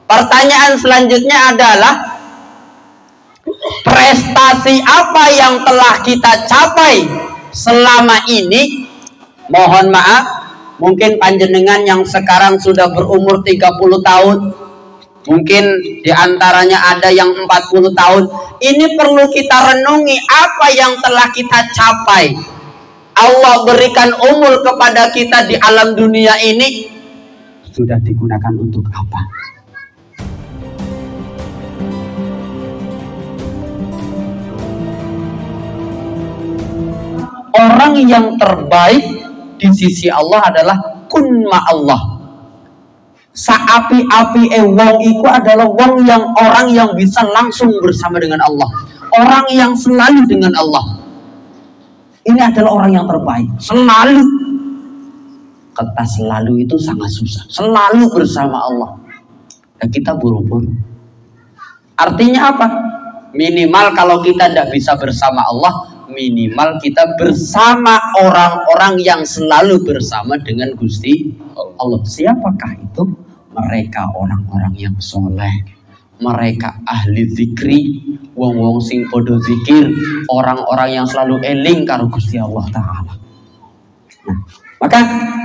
Pertanyaan selanjutnya adalah prestasi apa yang telah kita capai selama ini? Mohon maaf, mungkin panjenengan yang sekarang sudah berumur 30 tahun, mungkin diantaranya ada yang 40 tahun. Ini perlu kita renungi apa yang telah kita capai. Allah berikan umur kepada kita di alam dunia ini, sudah digunakan untuk apa? Orang yang terbaik di sisi Allah adalah kun ma'allah. Saapi-api wong iku adalah wong yang orang yang bisa langsung bersama dengan Allah, orang yang selalu dengan Allah. Ini adalah orang yang terbaik. Selalu. Kata selalu itu sangat susah. Selalu bersama Allah. Dan kita buru-buru. Artinya apa? Minimal kalau kita tidak bisa bersama Allah, minimal kita bersama orang-orang yang selalu bersama dengan Gusti Allah. Siapakah itu? Mereka orang-orang yang soleh, mereka ahli zikri, wong-wong sing podo zikir, orang-orang yang selalu eling karo Gusti Allah Ta'ala. Nah, maka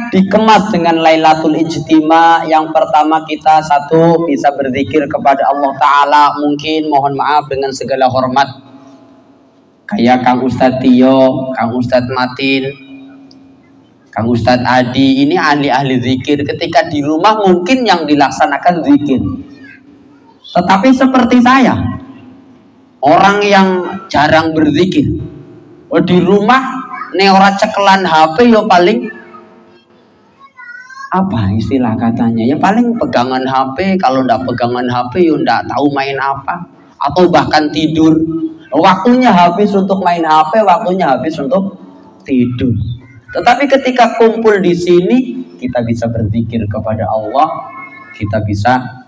dikemas dengan Lailatul Ijtima. Yang pertama, kita satu bisa berzikir kepada Allah Ta'ala, mungkin mohon maaf dengan segala hormat, kayak Kang Ustadz Tio, Kang Ustadz Matin, Kang Ustadz Adi, ini ahli-ahli zikir. Ketika di rumah mungkin yang dilaksanakan zikir. Tetapi seperti saya, orang yang jarang berzikir, di rumah ora cekelan HP ya paling apa istilah katanya, ya paling pegangan HP. Kalau ndak pegangan HP ya ndak tahu main apa, atau bahkan tidur. Waktunya habis untuk main HP, waktunya habis untuk tidur. Tetapi ketika kumpul di sini, kita bisa berzikir kepada Allah, kita bisa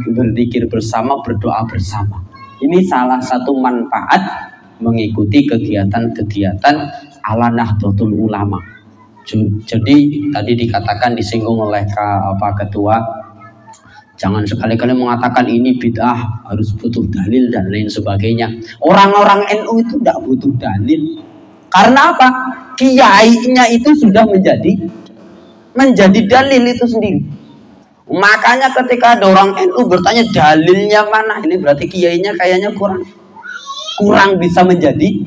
berzikir bersama, berdoa bersama. Ini salah satu manfaat mengikuti kegiatan-kegiatan ala Nahdlatul Ulama. Jadi tadi dikatakan, disinggung oleh ketua, jangan sekali-kali mengatakan ini bid'ah, harus butuh dalil dan lain sebagainya. Orang-orang NU itu tidak butuh dalil. Karena apa? Kiainya itu sudah menjadi dalil itu sendiri. Makanya ketika ada orang NU bertanya dalilnya mana, ini berarti kiainya kayaknya kurang bisa menjadi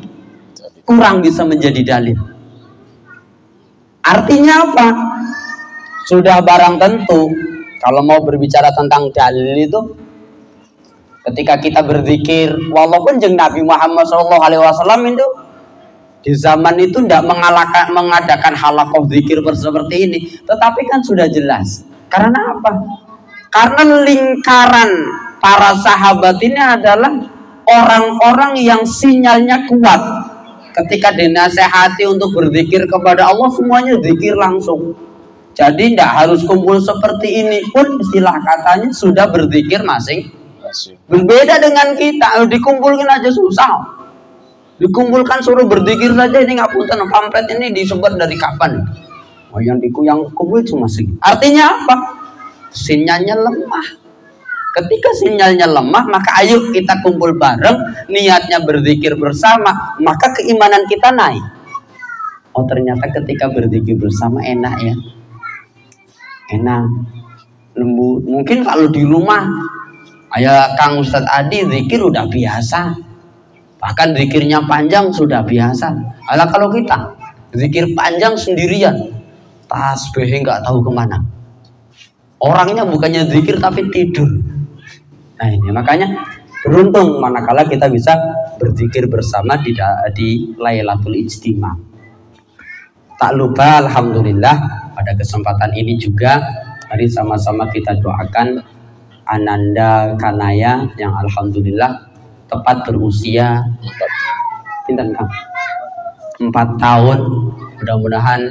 dalil. Artinya apa? Sudah barang tentu kalau mau berbicara tentang dalil itu, ketika kita berzikir, walaupun jeung Nabi Muhammad SAW itu di zaman itu tidak mengadakan halaqah zikir seperti ini, tetapi kan sudah jelas. Karena apa? Karena lingkaran para sahabat ini adalah orang-orang yang sinyalnya kuat. Ketika dinasehati untuk berzikir kepada Allah, semuanya zikir langsung. Jadi tidak harus kumpul seperti ini pun, istilah katanya sudah berzikir masing. Berbeda dengan kita, dikumpulkan aja susah. Dikumpulkan suruh berzikir saja ini ngapunten, pamflet ini disebar dari kapan? Oh, yang kumpul cuma segini. Artinya apa? Sinyalnya lemah. Ketika sinyalnya lemah, maka ayo kita kumpul bareng, niatnya berzikir bersama, maka keimanan kita naik. Oh, ternyata ketika berzikir bersama enak ya. Enak, lembut. Mungkin kalau di rumah, ayah Kang Ustadz Adi zikir udah biasa. Bahkan zikirnya panjang sudah biasa. Alah kalau kita zikir panjang sendirian, tasbihnya nggak tahu kemana. Orangnya bukannya zikir tapi tidur. Nah ini makanya beruntung manakala kita bisa berzikir bersama di Lailatul Ijtima. Tak lupa alhamdulillah pada kesempatan ini juga mari sama-sama kita doakan Ananda Kanaya yang alhamdulillah tepat berusia 4 tahun, mudah-mudahan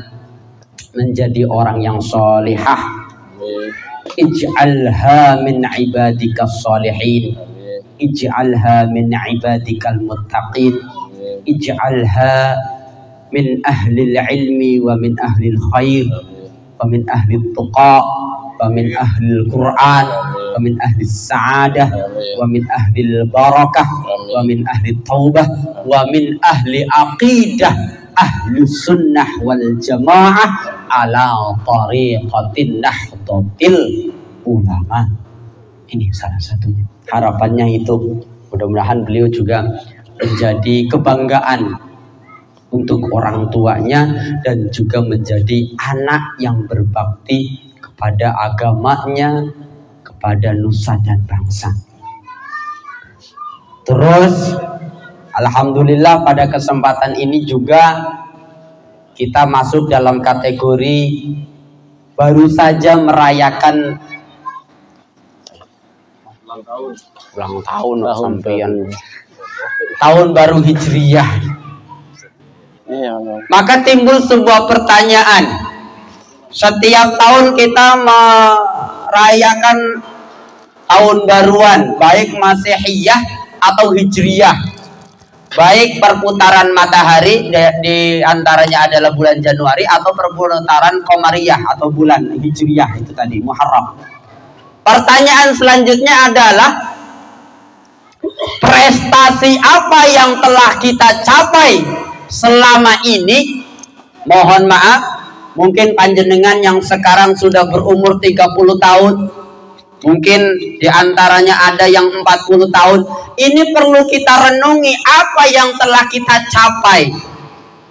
menjadi orang yang solihah. Ij'alha min ibadikas solihin, ij'alha min ibadikal muttaqin, ij'alha min ahlil ilmi wa min ahlil khair wa min ahlil tuqa wa wa min ahlil Quran, wa min ahlis sa'adah, wa min ahlil barakah, wa min ahli taubah, wa min ahli aqidah, ahli sunnah wal jamaah ala tariqatin nahdlatil ulama. Ini salah satunya. Harapannya itu mudah-mudahan beliau juga menjadi kebanggaan untuk orang tuanya dan juga menjadi anak yang berbakti kepada agamanya, kepada nusa dan bangsa. Terus alhamdulillah pada kesempatan ini juga kita masuk dalam kategori baru saja merayakan ulang tahun sampeyan tahun baru Hijriyah. Maka timbul sebuah pertanyaan. Setiap tahun kita merayakan tahun baruan, baik Masihiyah atau Hijriyah. Baik perputaran matahari di antaranya adalah bulan Januari atau perputaran Qamariyah atau bulan Hijriyah itu tadi Muharram. Pertanyaan selanjutnya adalah prestasi apa yang telah kita capai selama ini. Mohon maaf, mungkin panjenengan yang sekarang sudah berumur 30 tahun, mungkin diantaranya ada yang 40 tahun. Ini perlu kita renungi apa yang telah kita capai.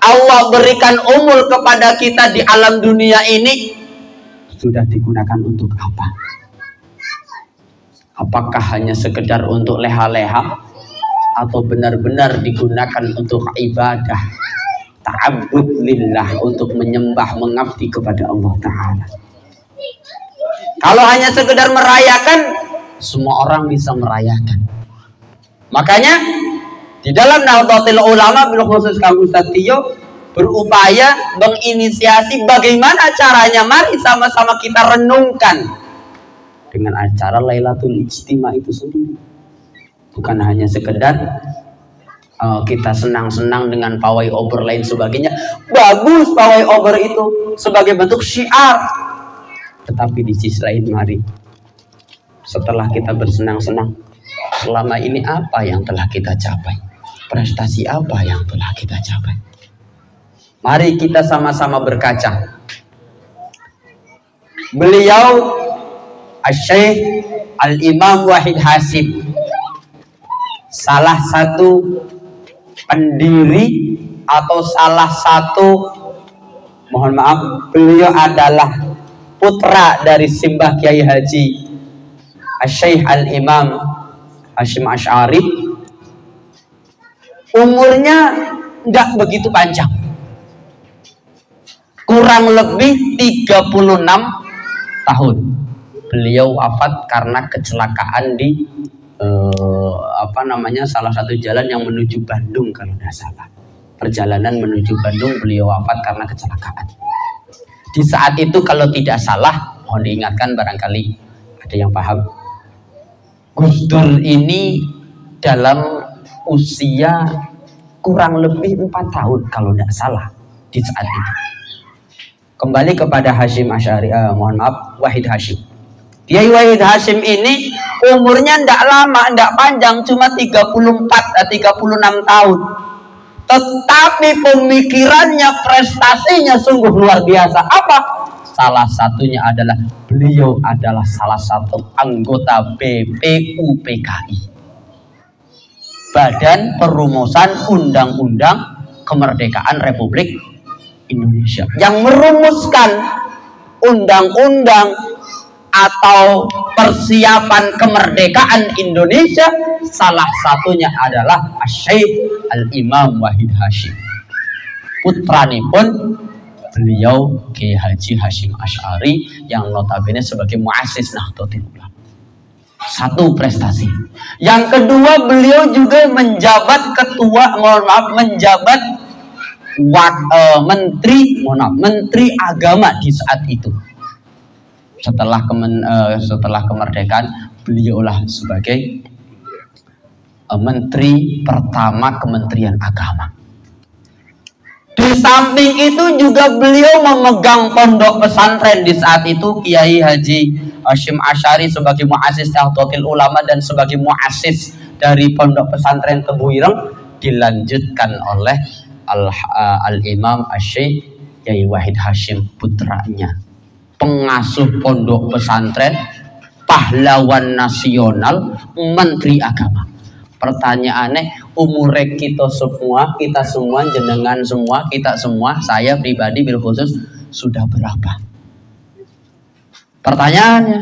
Allah berikan umur kepada kita di alam dunia ini, sudah digunakan untuk apa? Apakah hanya sekedar untuk leha-leha atau benar-benar digunakan untuk ibadah, ta'abbud lillah, untuk menyembah, mengabdi kepada Allah Ta'ala? Kalau hanya sekedar merayakan, semua orang bisa merayakan. Makanya di dalam Nahdlatul Ulama bil khusus Kang Ustaz Tio berupaya menginisiasi bagaimana caranya. Mari sama-sama kita renungkan dengan acara Lailatul Ijtima itu sendiri. Bukan hanya sekedar kita senang-senang dengan pawai obor lain sebagainya. Bagus pawai obor itu sebagai bentuk syiar. Tetapi di sisi lain, mari setelah kita bersenang-senang, selama ini apa yang telah kita capai? Prestasi apa yang telah kita capai? Mari kita sama-sama berkaca. Beliau Asy-Syaikh Al-Imam Wahid Hasyim, salah satu pendiri atau salah satu, mohon maaf, beliau adalah putra dari Simbah Kiai Haji Asy-Syaikh Al-Imam Hasyim Asy'ari. Umurnya nggak begitu panjang, kurang lebih 36 tahun. Beliau wafat karena kecelakaan di salah satu jalan yang menuju Bandung kalau tidak salah. Perjalanan menuju Bandung beliau wafat karena kecelakaan. Di saat itu kalau tidak salah, mohon diingatkan barangkali ada yang paham, Gus Dur ini dalam usia kurang lebih 4 tahun kalau tidak salah di saat itu. Kembali kepada Hasyim Asy'ari, mohon maaf, Wahid Hasyim. Kiai Wahid Hasyim ini umurnya tidak lama, tidak panjang, cuma 36 tahun. Tetapi pemikirannya, prestasinya sungguh luar biasa. Apa? Salah satunya adalah beliau adalah salah satu anggota BPUPKI, Badan Perumusan Undang-Undang Kemerdekaan Republik Indonesia, yang merumuskan undang-undang atau persiapan kemerdekaan Indonesia. Salah satunya adalah Asy-Syaikh Al-Imam Wahid Hasyim, putranipun beliau Kiai Haji Hasyim Asy'ari yang notabene sebagai muassis Nahdlatul Ulama. Satu prestasi. Yang kedua, beliau juga menjabat menteri agama di saat itu. Setelah kemerdekaan, beliaulah sebagai menteri pertama Kementerian Agama. Di samping itu juga beliau memegang pondok pesantren di saat itu. Kiai Haji Hashim Asy'ari sebagai muassis Nahdlatul Ulama dan sebagai muassis dari pondok pesantren Tebu Ireng dilanjutkan oleh Al-Imam Asy-Syaikh Kiai Wahid Hashim putranya, pengasuh pondok pesantren, pahlawan nasional, menteri agama. Pertanyaannya, umur kita semua, jenengan semua, kita semua, saya pribadi bil khusus sudah berapa? Pertanyaannya,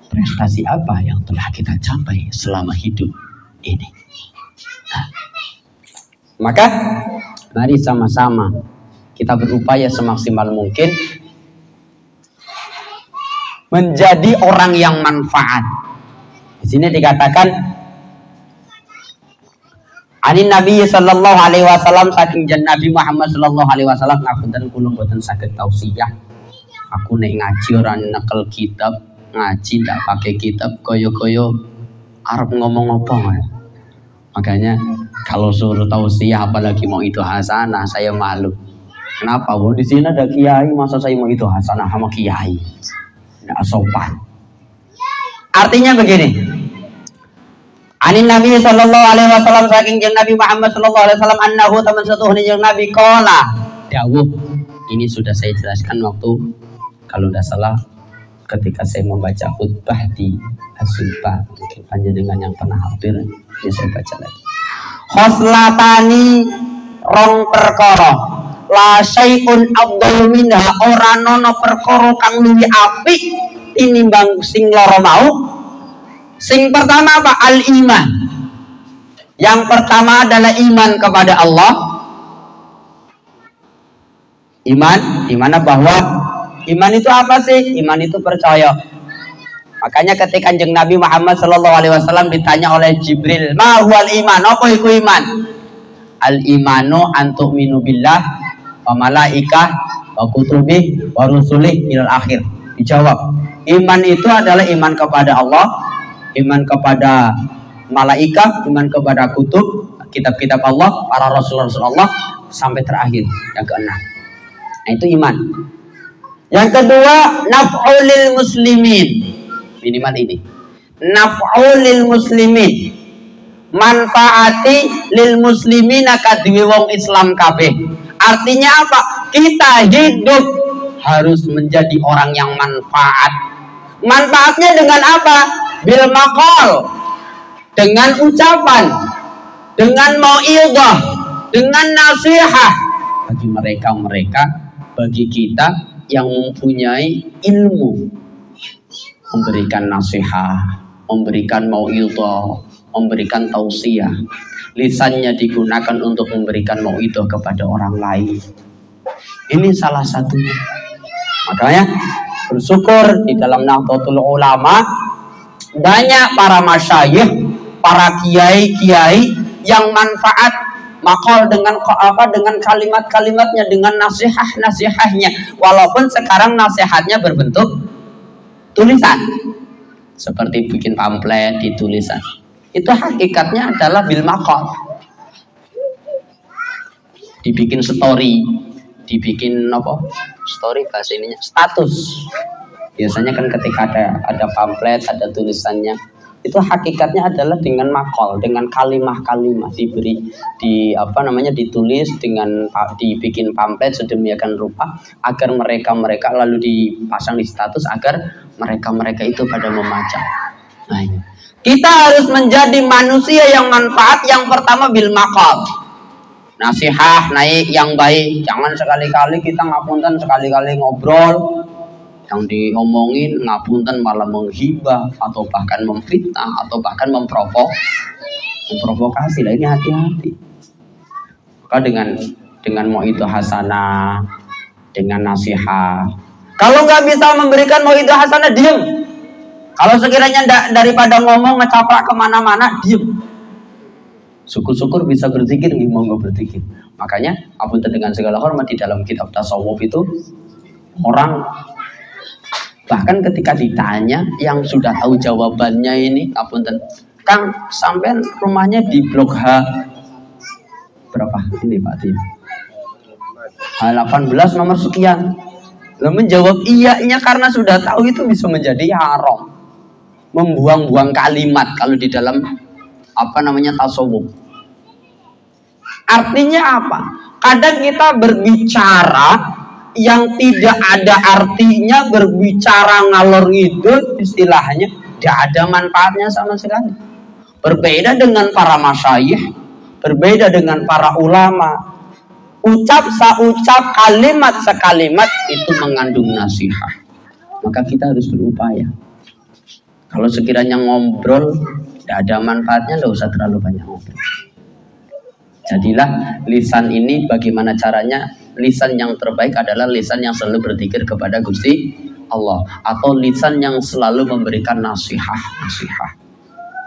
prestasi apa yang telah kita capai selama hidup ini? Nah, maka mari sama-sama kita berupaya semaksimal mungkin menjadi orang yang manfaat. Di sini dikatakan Anin Nabi sallallahu alaihi wasallam, saking jan Nabi Muhammad sallallahu alaihi wasallam, ngapunten kula mboten saged tausiah. Aku nek ngaji ora nekel kitab, ngaji ndak pakai kitab, koyo-koyo arep ngomong apa ya. Makanya kalau suruh tausiah apalagi mau itu hasanah, saya malu. Kenapa? Bu, di sini ada kiai, masa saya mau itu hasanah sama kiai? Ndak sopan. Artinya begini. Anin Nabi sallallahu alaihi wasallam, saking jeung Nabi Muhammad sallallahu alaihi wasallam, annahu taman satuhun jeung Nabi qala dawuh. Ini sudah saya jelaskan waktu kalau tidak salah ketika saya membaca khutbah di As-Sulba. Mungkin panjenengan yang pernah hadir ini saya baca lagi. Khoslatani rong perkara la syai'un afdhalu minha, ora ana perkara kang luwih apik tinimbang sing loro mau. Sing pertama apa? Al-iman. Yang pertama adalah iman kepada Allah. Iman, dimana bahwa iman itu apa sih? Iman itu percaya. Makanya ketika kanjeng Nabi Muhammad sallallahu alaihi wasallam ditanya oleh Jibril, "Ma huwal iman?" Apa iku iman? Al-imanu antu'minu billah wa malaikah wa kutubih wa rusulih ilal akhir. Dijawab, iman itu adalah iman kepada Allah, iman kepada malaikat, iman kepada kutub, kitab-kitab Allah, para rasul-rasul Allah, sampai terakhir yang keenam. Nah, itu iman. Yang kedua, naf'ulil muslimin. Minimal ini. Naf'ulil muslimin. Manfaati lil muslimina kadwi wong Islam kabeh. Artinya apa? Kita hidup harus menjadi orang yang manfaat. Manfaatnya dengan apa? Bil maqal, dengan ucapan, dengan mau'idhah, dengan nasihat bagi mereka, bagi kita yang mempunyai ilmu, memberikan nasihat, memberikan mau'idhah, memberikan tausiah. Lisannya digunakan untuk memberikan mau'idhah kepada orang lain. Ini salah satunya. Makanya bersyukur di dalam Nahdlatul Ulama banyak para masyayikh, para kiai-kiai yang manfaat makal dengan kalimat-kalimatnya, dengan nasihat-nasihatnya. Walaupun sekarang nasihatnya berbentuk tulisan, seperti bikin pamflet di tulisan. Itu hakikatnya adalah bil makal. Dibikin story, dibikin apa? Story bahasa ininya status. Biasanya kan ketika ada pamflet, ada tulisannya, itu hakikatnya adalah dengan makol, dengan kalimah-kalimah ditulis dengan dibikin pamflet sedemikian rupa agar mereka lalu dipasang di status agar mereka itu pada membaca. Nah, kita harus menjadi manusia yang manfaat. Yang pertama bil makol, nasihat naik yang baik. Jangan sekali-kali kita ngapunten, sekali-kali ngobrol yang diomongin ngapunten malah menghibah atau bahkan memfitnah atau bahkan memprovokasi. Lah ini hati-hati. Maka dengan mau'idhah hasanah, dengan nasihat. Kalau nggak bisa memberikan mau'idhah hasanah, diem. Kalau sekiranya daripada ngomong ngecaprak kemana-mana, diem. Syukur-syukur bisa berzikir, monggo berzikir. Makanya apunten dengan segala hormat di dalam kitab tasawuf itu orang bahkan ketika ditanya yang sudah tahu jawabannya ini, apunten, Kang, sampean rumahnya di blok H berapa ini Pak Tim? 18 nomor sekian. Lalu menjawab iyanya karena sudah tahu itu bisa menjadi haram. Membuang-buang kalimat kalau di dalam tasawuf. Artinya apa? Kadang kita berbicara yang tidak ada artinya, berbicara ngalor ngidul, istilahnya tidak ada manfaatnya sama sekali. Berbeda dengan para masyayikh, berbeda dengan para ulama. Ucap saucap, kalimat sekalimat itu mengandung nasihat. Maka kita harus berupaya. Kalau sekiranya ngobrol tidak ada manfaatnya, tidak usah terlalu banyak ngobrol. Jadilah lisan ini bagaimana caranya? Lisan yang terbaik adalah lisan yang selalu berzikir kepada Gusti Allah, atau lisan yang selalu memberikan nasihat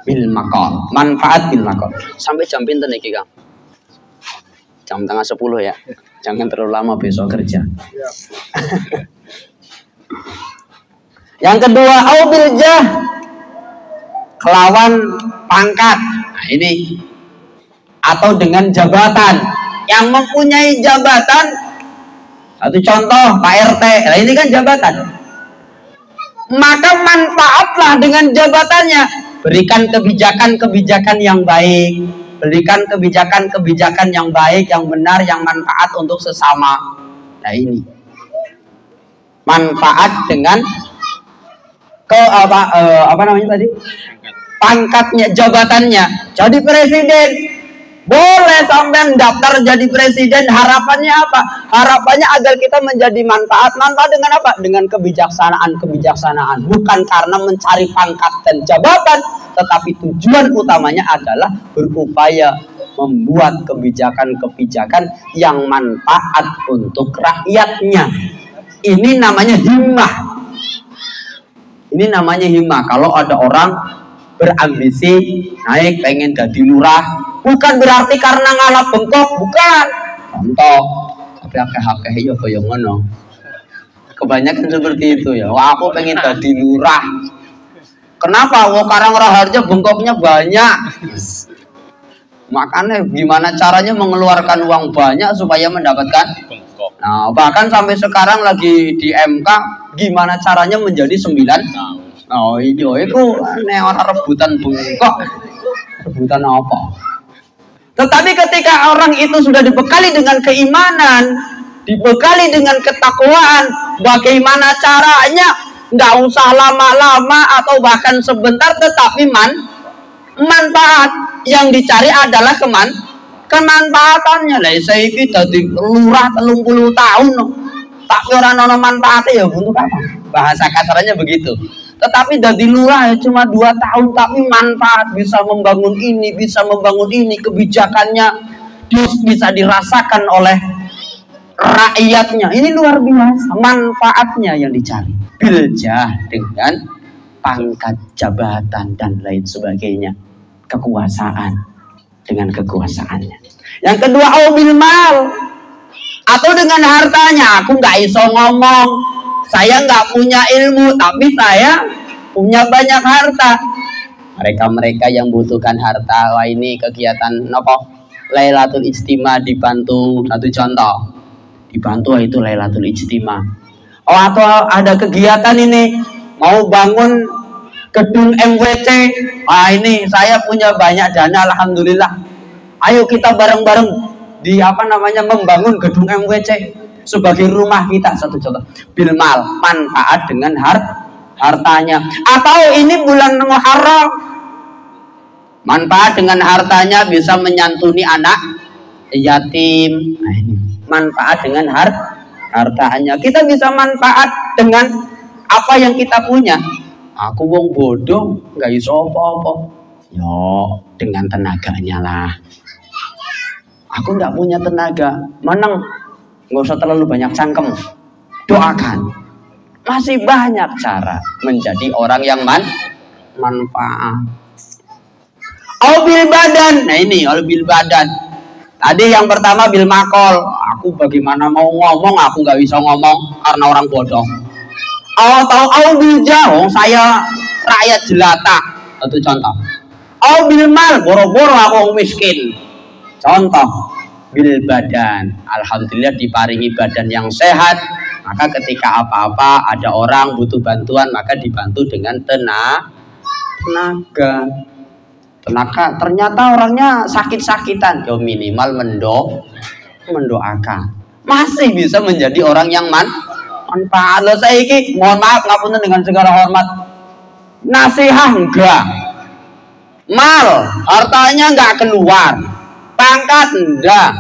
bil maqal, manfaat bil maqal. Sampai jam pinten iki, Kang? Jam 9:30 ya. Jangan terlalu lama besok kerja. Yang kedua, aubil jah, kelawan pangkat. Nah, ini atau dengan jabatan. Yang mempunyai jabatan, satu contoh Pak RT. Nah, ini kan jabatan. Maka manfaatlah dengan jabatannya. Berikan kebijakan-kebijakan yang baik. Berikan kebijakan-kebijakan yang baik, yang benar, yang manfaat untuk sesama. Nah, ini manfaat dengan pangkatnya, jabatannya. Jadi presiden, boleh sampai daftar jadi presiden. Harapannya apa? Harapannya agar kita menjadi manfaat dengan apa? Dengan kebijaksanaan. Bukan karena mencari pangkat dan jabatan, tetapi tujuan utamanya adalah berupaya membuat kebijakan-kebijakan yang manfaat untuk rakyatnya. Ini namanya himmah. Kalau ada orang berambisi naik pengen jadi lurah, bukan berarti karena ngalap bengkok, bukan. Contoh, tapi akeh-akeh ya kaya ngono. Kebanyakan seperti itu ya. Wah, aku pengen jadi lurah. Kenapa? Wah, Karang Raharja bengkoknya banyak. Makanya gimana caranya mengeluarkan uang banyak supaya mendapatkan bengkok. Nah, bahkan sampai sekarang lagi di MK, gimana caranya menjadi 9? Oh, itu orang rebutan bengkok. Rebutan apa? Tetapi ketika orang itu sudah dibekali dengan keimanan, dibekali dengan ketakwaan, bagaimana caranya? Nggak usah lama-lama atau bahkan sebentar, tetapi manfaat yang dicari adalah kemanfaatannya. Lah saya iki dadi lurah 30 tahun tapi ora ono manfaatnya, ya untuk apa? Bahasa kasarnya begitu. Tetapi dadi lurah ya cuma 2 tahun tapi manfaat, bisa membangun ini, kebijakannya bisa dirasakan oleh rakyatnya. Ini luar biasa manfaatnya yang dicari. Biljah dengan pangkat jabatan dan lain sebagainya, kekuasaan dengan kekuasaannya. Yang kedua, aubil mal, atau dengan hartanya. Aku nggak iso ngomong, saya nggak punya ilmu, tapi saya punya banyak harta. Mereka yang butuhkan harta, wah ini kegiatan nopo Lailatul Ijtima dibantu. Satu contoh, dibantu itu Lailatul Ijtima. Oh, atau ada kegiatan ini mau bangun gedung MWC. Wah, ini saya punya banyak dana, alhamdulillah. Ayo kita bareng-bareng membangun gedung MWC sebagai rumah kita. Satu contoh. Bilmal, manfaat dengan hartanya. Atau ini bulan Muharram, manfaat dengan hartanya bisa menyantuni anak yatim. Nah, ini manfaat dengan hartanya. Kita bisa manfaat dengan apa yang kita punya. Aku wong bodoh, nggak iso apa-apa. Yo, dengan tenaganya lah. Aku nggak punya tenaga, menang. Nggak usah terlalu banyak cangkem. Doakan. Masih banyak cara menjadi orang yang manfaat. Bil badan. Nah ini bil badan. Tadi yang pertama bil makol. Aku bagaimana mau ngomong, aku nggak bisa ngomong karena orang bodoh. Atau bil jauh, saya rakyat jelata. Satu contoh. Bil mal, boro-boro aku miskin. Contoh. bil badan. Alhamdulillah diparingi badan yang sehat, maka ketika apa-apa ada orang butuh bantuan maka dibantu dengan tenaga. Ternyata orangnya sakit-sakitan, ya minimal mendoakan. Masih bisa menjadi orang yang manfaat. Loh saya ini mohon maaf ngapunten dengan segala hormat. Nasihat enggak. Mal, hartanya enggak keluar. Pangkat enggak.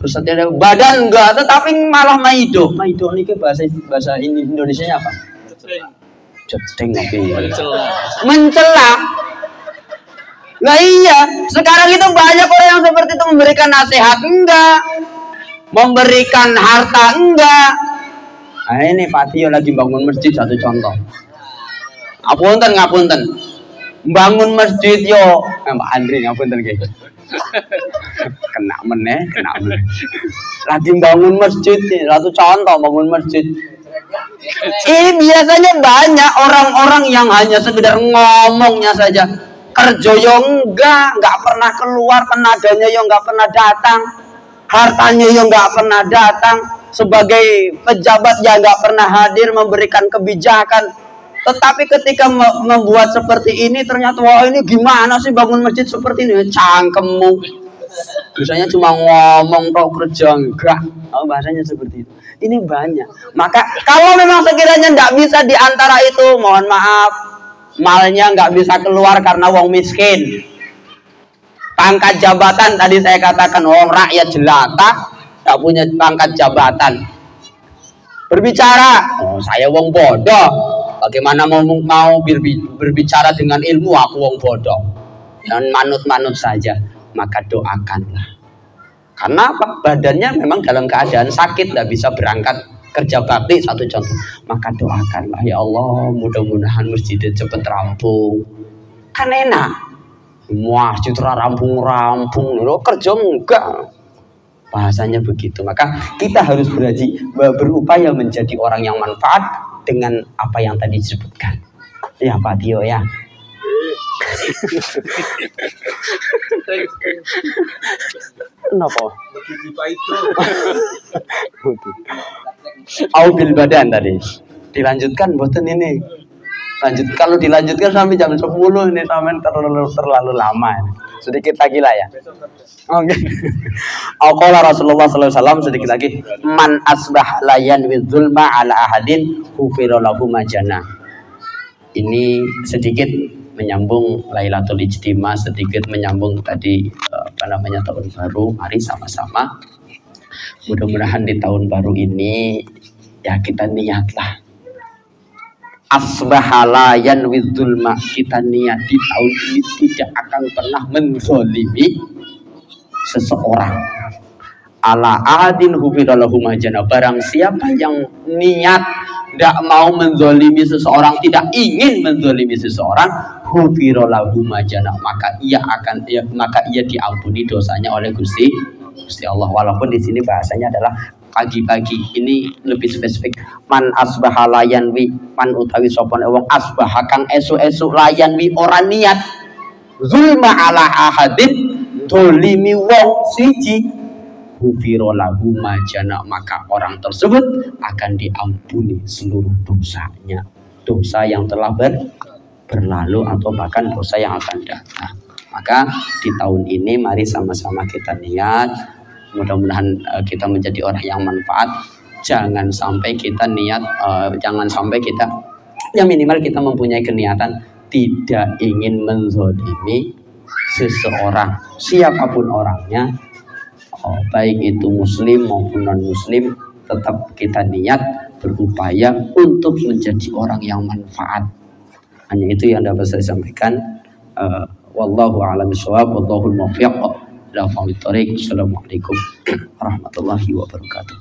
Terus ada badan enggak, tetapi malah maido. Maido ini bahasa Indonesianya apa? Jedeng apa? Mencela. Nah iya, sekarang itu banyak orang yang seperti itu memberikan nasihat enggak, memberikan harta enggak. Nah ini Pak Tio lagi bangun masjid, satu contoh. Ngapunten. Bangun masjid yo, Pak Andri ngapunten gitu. Kena meneh. Lagi bangun masjid nih, satu contoh bangun masjid. Ini biasanya banyak orang-orang yang hanya sekedar ngomongnya saja. Kerja yang enggak pernah keluar, tenaganya yang enggak pernah datang, hartanya yang enggak pernah datang, sebagai pejabat yang enggak pernah hadir memberikan kebijakan. Tetapi ketika membuat seperti ini ternyata wah ini gimana sih bangun masjid seperti ini, cangkemmu. Biasanya cuma ngomong kok kerja enggak. Oh, bahasanya seperti itu. Ini banyak. Maka kalau memang sekiranya enggak bisa di antara itu, mohon maaf. Malnya nggak bisa keluar karena wong miskin. Pangkat jabatan tadi saya katakan wong rakyat jelata, nggak punya pangkat jabatan. Berbicara, oh saya wong bodoh. Bagaimana mau berbicara dengan ilmu aku wong bodoh. Dan manut-manut saja. Maka doakanlah. Karena apa? Badannya memang dalam keadaan sakit, nggak bisa berangkat kerja bakti, satu contoh. Maka doakanlah, ya Allah mudah-mudahan masjidnya cepat rampung. Kan enak masjid rampung lo kerja enggak, bahasanya begitu. Maka kita harus berupaya menjadi orang yang manfaat dengan apa yang tadi disebutkan ya Pak Tio ya. Kenapa? Bil badan tadi dilanjutkan boten ini. Kalau dilanjutkan sampai jam 10 ini sampai terlalu lama ini. Sedikit lagi lah ya. Oke. Qala Rasulullah sallallahu alaihi wasallam, sedikit lagi. Man asbah la yanwi dzulma ala ahadin hufira lahu majana. Ini sedikit menyambung Lailatul Ijtima, sedikit menyambung tadi tahun baru. Mari sama-sama mudah-mudahan di tahun baru ini ya kita niatlah asbahala yanwi dzulma, kita niat di tahun ini tidak akan pernah menzalimi seseorang. Ala ahadin hufira lahu majana, barang siapa yang niat tidak mau menzalimi seseorang, tidak ingin menzalimi seseorang, hufira lahu majana, maka ia diampuni dosanya oleh Gusti Allah. Walaupun di sini bahasanya adalah pagi-pagi, ini lebih spesifik. Man asbaha layanwi, man utawi sopon wong asbaha kang esuk-esuk layanwi ora niat zulma ala ahadin, dolimi wong siji, hufira lahu majana, maka orang tersebut akan diampuni seluruh dosanya, dosa yang telah berlalu atau bahkan dosa yang akan datang. Maka di tahun ini mari sama-sama kita niat, mudah-mudahan kita menjadi orang yang manfaat. Jangan sampai kita niat, jangan sampai kita, ya minimal kita mempunyai keniatan tidak ingin menzalimi seseorang, siapapun orangnya, baik itu muslim maupun non muslim, tetap kita niat berupaya untuk menjadi orang yang manfaat. Hanya itu yang dapat saya sampaikan. Wallahu a'lam bishawab, wallahul muwaffiq ila aqwamit thoriq. Assalamualaikum warahmatullahi wabarakatuh.